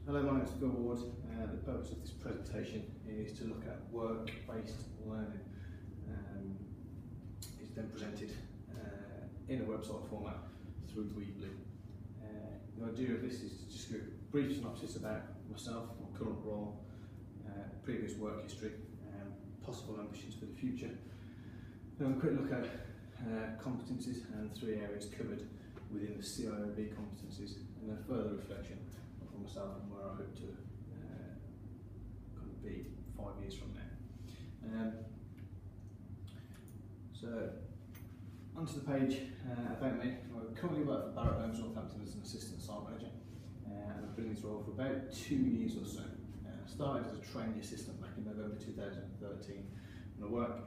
Hello, my name is Phil Ward. The purpose of this presentation is to look at work-based learning. It's then presented in a website format through Weebly. The idea of this is to just give a brief synopsis about myself, my current role, previous work history, possible ambitions for the future. Then a quick look at competencies and 3 areas covered within the CIOB competencies, and then further reflection on myself and where I hope to kind of be 5 years from now. So onto the page about me. I currently work for Barratt Homes Northampton as an assistant site manager, and I've been in this role for about 2 years or so. I started as a trainee assistant back in November 2013, and I work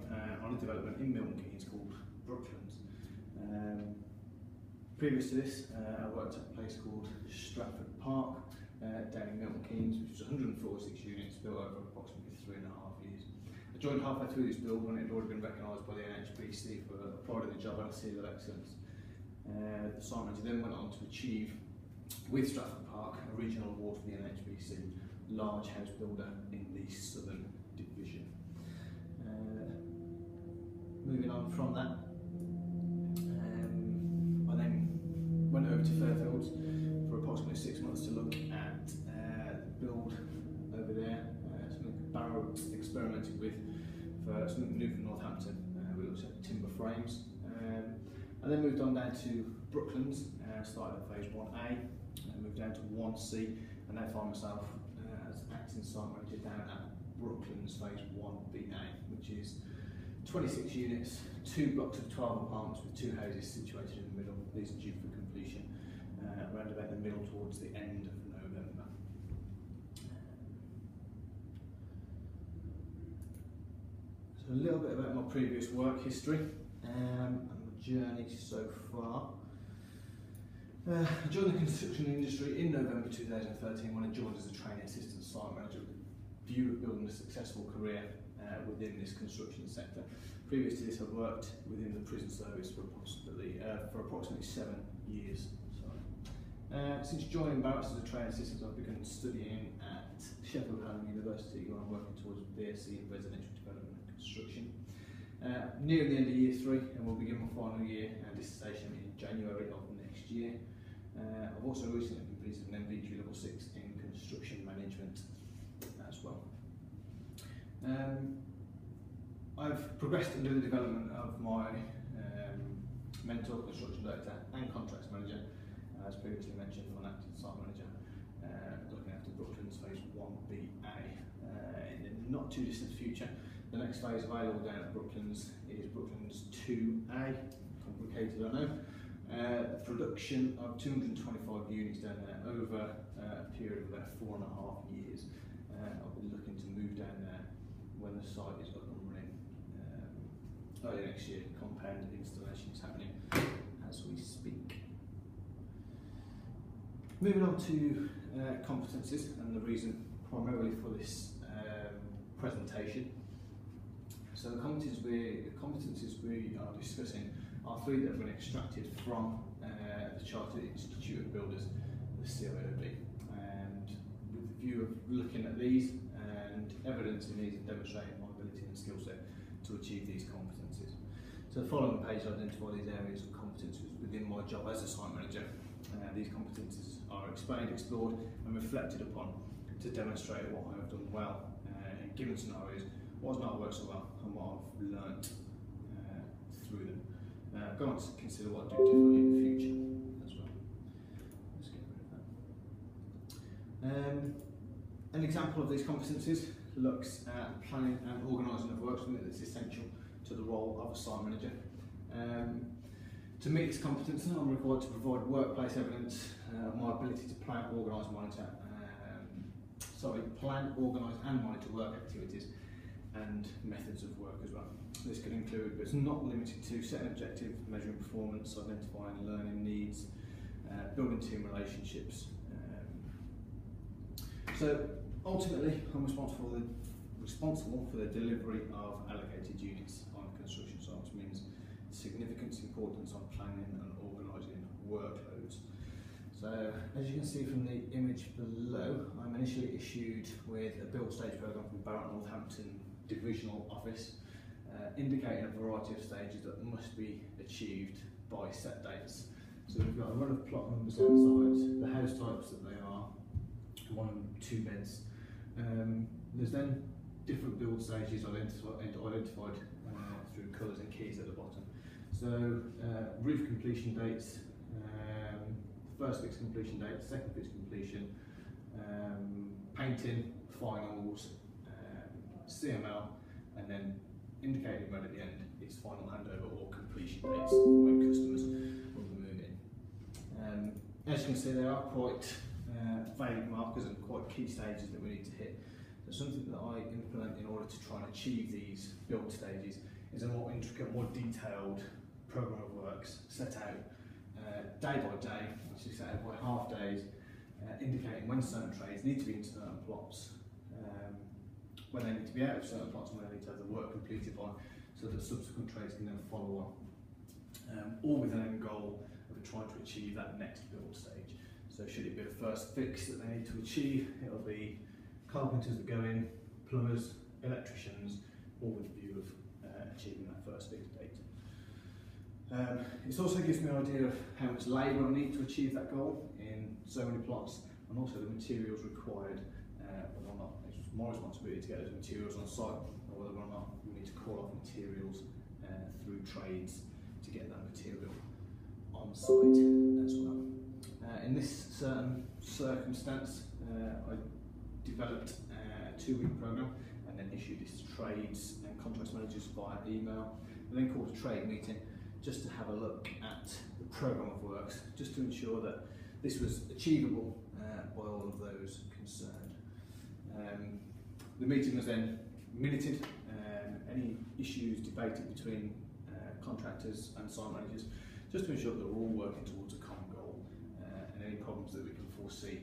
on a development in Milton Keynes called Brooklands. Previous to this, I worked at a place called Stratford Park down in Milton Keynes, which was 146 units built over approximately 3.5 years. I joined halfway through this build when it had already been recognised by the NHBC for pride in the job and a seal of excellence. The site manager then went on to achieve, with Stratford Park, a regional award for the NHBC Large House Builder in the Southern Division. Moving on from that, I then went over to Fairfields for approximately 6 months to look at the build over there, something Barratt experimented with for something new from Northampton. We looked at timber frames. I then moved on down to Brooklands, started at phase 1A, and moved down to 1C, and now find myself as acting site manager down at Brooklands phase 1BA, which is 26 units, 2 blocks of 12 apartments with 2 houses situated in the middle. These are due for completion around about the middle towards the end of November. So a little bit about my previous work history and my journey so far. I joined the construction industry in November 2013 when I joined as a trainee assistant site manager with the view of building a successful career within this construction sector. Previous to this, I've worked within the prison service for approximately 7 years. Since joining Barratt as a trainee assistant, I've begun studying at Sheffield Hallam University, where I'm working towards a BSc in residential development and construction. Near the end of year 3, and we'll begin my final year dissertation in January of next year. I've also recently completed an MVQ level 6 in construction management as well. I've progressed into the development of my mentor, construction director and contracts manager, as previously mentioned. I'm an acting site manager looking after Brooklands phase 1BA. In the not too distant future, the next phase available down at Brooklands is Brooklands 2A, complicated I know. Production of 225 units down there over a period of about 4.5 years. I'll be looking to move down there when the site is up and running early next year. Compound installation is happening as we speak. Moving on to competencies and the reason primarily for this presentation. So the competencies we are discussing are 3 that have been extracted from the Chartered Institute of Builders, the CIOB, and with the view of looking at these and evidencing these and demonstrating my ability and skill set to achieve these competencies. So the following page identifies these areas of competencies within my job as a site manager. These competencies are explained, explored and reflected upon to demonstrate what I have done well in given scenarios, what has not worked so well and what I've learnt through them. Go on to consider what I do differently in the future as well. Let's get rid of that. An example of these competencies looks at planning and organising of work, something that's essential to the role of a site manager. To meet this competence, I'm required to provide workplace evidence of my ability to plan, organise, monitor, plan, organise and monitor work activities and methods of work as well. This could include, but it's not limited to, setting objectives, measuring performance, identifying learning needs, building team relationships. So ultimately, I'm responsible for the delivery of allocated units on a construction site, which means significant importance on planning and organising workloads. So So as you can see from the image below, I'm initially issued with a build stage programme from Barratt Northampton Divisional Office, indicating a variety of stages that must be achieved by set dates. So we've got a run of plot numbers down the sides, the house types that they are, 1 and 2 beds. There's then different build stages identified through colours and keys at the bottom. So roof completion dates, first fix completion date, second fix completion, painting, finals, CML, and then indicating red at the end is final handover or completion dates for when customers will be moving. As you can see, there are quite vague markers and quite key stages that we need to hit. So something that I implement in order to try and achieve these build stages is a more intricate, more detailed programme of works set out day by day, actually set out by half days, indicating when certain trades need to be in certain plots, when they need to be out of certain plots, and when they need to have the work completed by, so that subsequent trades can then follow on, all with an end goal of trying to achieve that next build stage. So should it be the first fix that they need to achieve, it'll be carpenters that go in, plumbers, electricians, all with the view of achieving that first fix date. It also gives me an idea of how much labour I need to achieve that goal in so many plots, and also the materials required, whether or not it's my responsibility to get those materials on site, or whether or not we need to call off materials through trades to get that material on site as well. In this certain circumstance, I developed a 2-week programme and then issued this to trades and contracts managers via email, and then called a trade meeting just to have a look at the programme of works, just to ensure that this was achievable by all of those concerned. The meeting was then minuted, any issues debated between contractors and site managers, just to ensure that we're all working towards a common goal, and any problems that we can foresee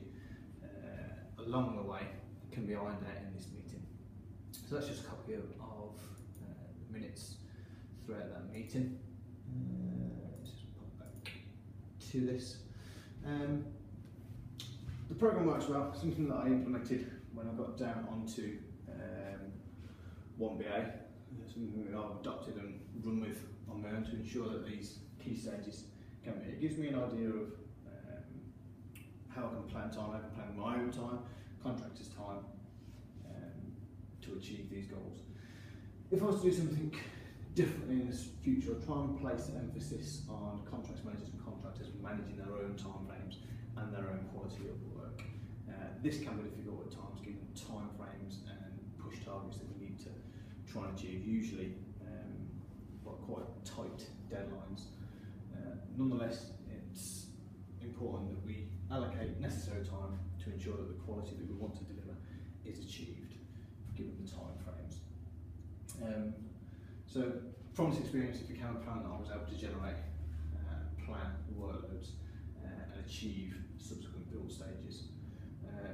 along the way can be ironed out in this meeting. So that's just a copy of the minutes throughout that meeting. Let's just pop back to this. The programme works well, something that I implemented when I got down onto 1BA, something that I've adopted and run with on my own to ensure that these key stages can be. It gives me an idea of how I can plan time, I can plan my own time, contractors' time, to achieve these goals. If I was to do something differently in the future, I'll try and place an emphasis on contracts managers and contractors managing their own time frames and their own quality of work. This can be difficult at times given time frames and push targets that we need to try and achieve, usually quite tight deadlines. Nonetheless, it's important that we allocate necessary time to ensure that the quality that we want to deliver is achieved, given the time frames. So from this experience, it became apparent that I was able to generate, plan workloads and achieve subsequent build stages.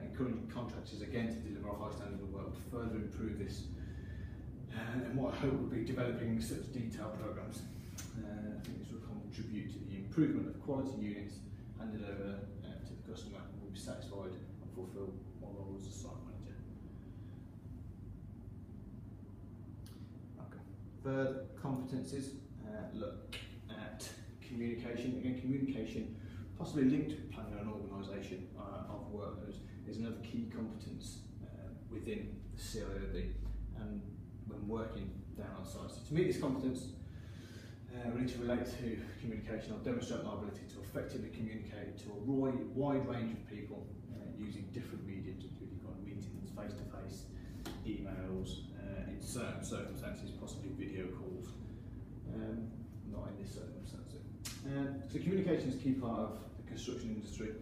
Encouraging contractors again to deliver a high standard of work would further improve this, and what I hope would be developing such detailed programmes. I think this will contribute to the improvement of quality units handed over to the customer, and will be satisfied and fulfil my role as a site manager. Okay. Further competencies, look at communication. Again, communication, possibly linked with planning and organisation of workloads, is another key competence within the CIOB and when working down on site. So to meet this competence, we need to relate to communication. I'll demonstrate my ability to effectively communicate to a wide range of people using different mediums, including meetings, face-to-face, emails, in certain circumstances, possibly video calls. Not in this circumstance. So communication is a key part of the construction industry,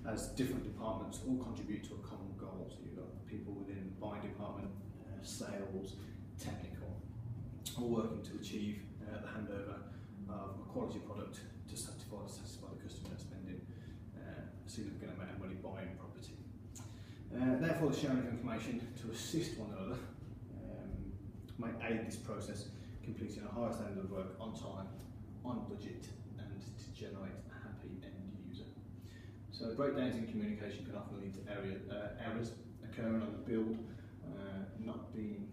as different departments all contribute to a common goal. So you've got people within the buying department, sales, technical, all working to achieve the handover of a quality product to satisfy the customer that's spending a significant amount of money buying property. Therefore, the sharing of information to assist one another might aid this process, completing a higher standard of work on time, on budget, and to generate a happy end user. So breakdowns in communication can often lead to errors occurring on the build, not being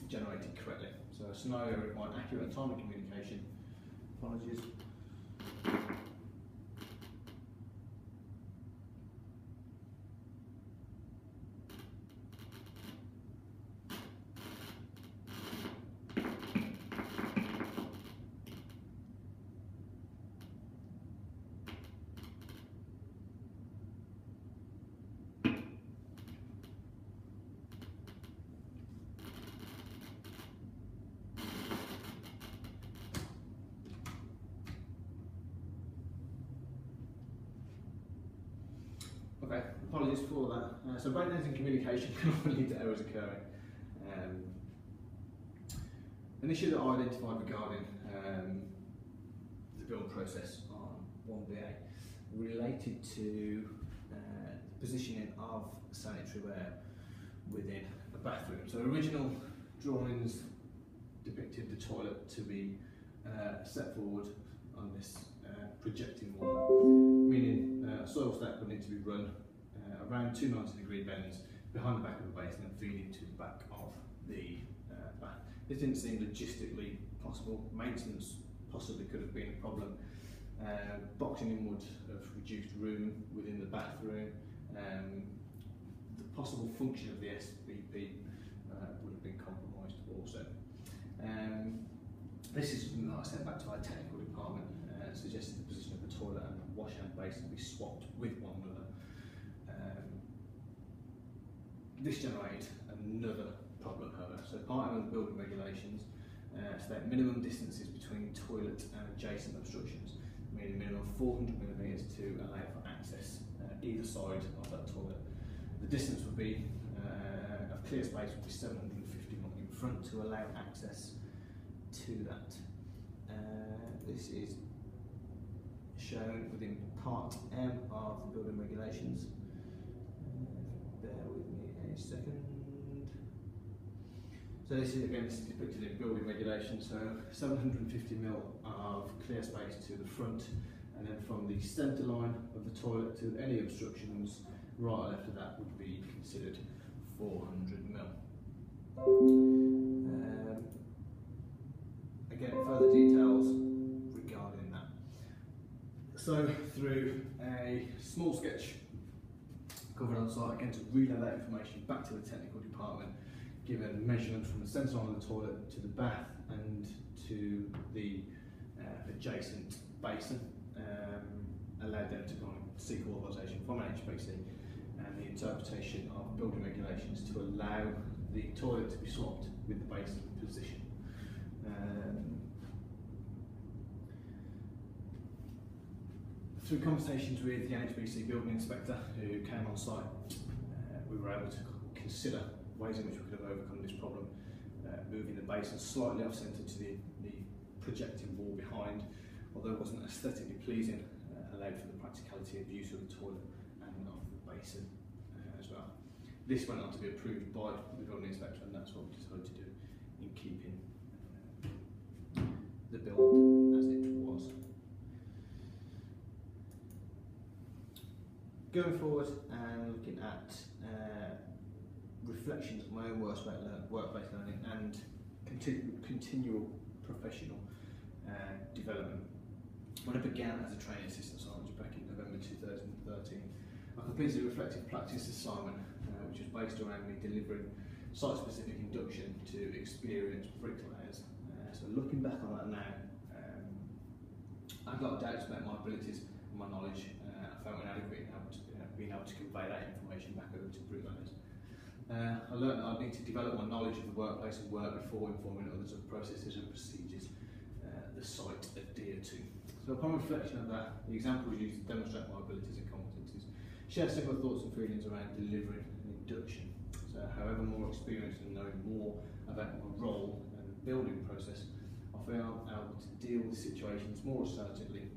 generated correctly. So a scenario requiring accurate and timely communication. Apologies. Okay, apologies for that. So breakdowns in communication can often lead to errors occurring. An issue that I identified regarding the build process on 1BA related to the positioning of sanitary ware within a bathroom. So original drawings depicted the toilet to be set forward on this projecting wall, meaning a soil stack would need to be run around 2 90-degree bends behind the back of the basin and feeding to the back of the bath. This didn't seem logistically possible. Maintenance possibly could have been a problem. Boxing in would have reduced room within the bathroom. The possible function of the SBP would have been compromised also. This is something that I sent back to our technical department, suggested the position of the toilet and the wash hand basin be swapped with one another. This generated another problem, however. So part of the building regulations state minimum distances between toilet and adjacent obstructions, meaning minimum 400mm to allow for access either side of that toilet. The distance would be of clear space would be 750mm in front to allow access to that. This is shown within Part M of the building regulations. Bear with me a second. So this is again depicted in building regulations. So 750mm of clear space to the front, and then from the centre line of the toilet to any obstructions right or left of that would be considered 400mm. Again, further details regarding that. So through a small sketch covered on site, again to relay that information back to the technical department, given measurement from the centre line of the toilet to the bath and to the adjacent basin, allowed them to seek authorisation from HPC and the interpretation of building regulations to allow the toilet to be swapped with the basin position. Through conversations with the HBC building inspector who came on site, we were able to consider ways in which we could have overcome this problem, moving the basin slightly off centre to the projecting wall behind, although it wasn't aesthetically pleasing, allowed for the practicality of use of the toilet and of the basin as well. This went on to be approved by the building inspector, and that's what we decided to do in keeping the build as it was. Going forward and looking at reflections of my own workplace learning and continual professional development. When I began as a training assistant sergeant back in November 2013, I completed a reflective practice assignment which was based around me delivering site-specific induction to experienced bricklayers. So looking back on that now, I've got doubts about my abilities and my knowledge. I felt inadequate in being able to convey that information back over to bricklayers. I learned that I'd need to develop my knowledge of the workplace and work before informing others of processes and procedures the site adhere to. So upon reflection of that, the examples used to demonstrate my abilities and competencies share similar thoughts and feelings around delivering an induction. So however more experienced and knowing more about my role and the building process, I feel able to deal with situations more assertively